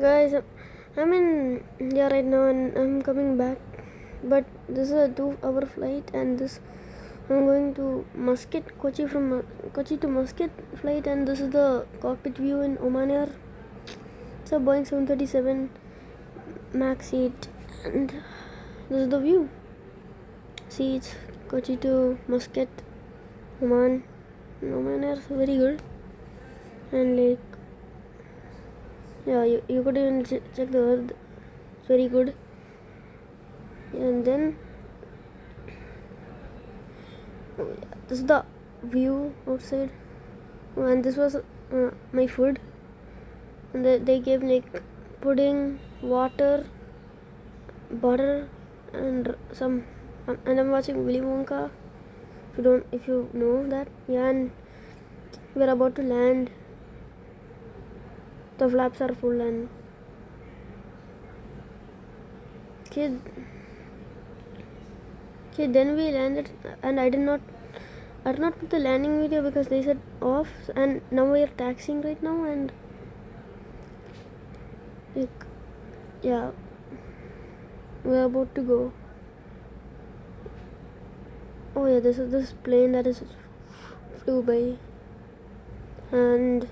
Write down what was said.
Guys, I'm in India right now and I'm coming back. But this is a 2-hour flight, and this I'm going to Muscat, Kochi Kochi to Muscat flight, and this is the cockpit view in Oman Air. It's a Boeing 737 max8, and this is the view. See, it's Kochi to Muscat, Oman. Oman Air is very good, and like yeah, you could even check the earth. It's very good. And then this is the view outside, and this was my food, and they gave like pudding, water, butter, and some and I'm watching Willy Wonka. If you know that, yeah. And we're about to land. The flaps are full, and okay, then we landed, and I did not put the landing video because they said off, and now we are taxiing right now, and like yeah, we're about to go. Oh yeah, this is this plane that is flew by, and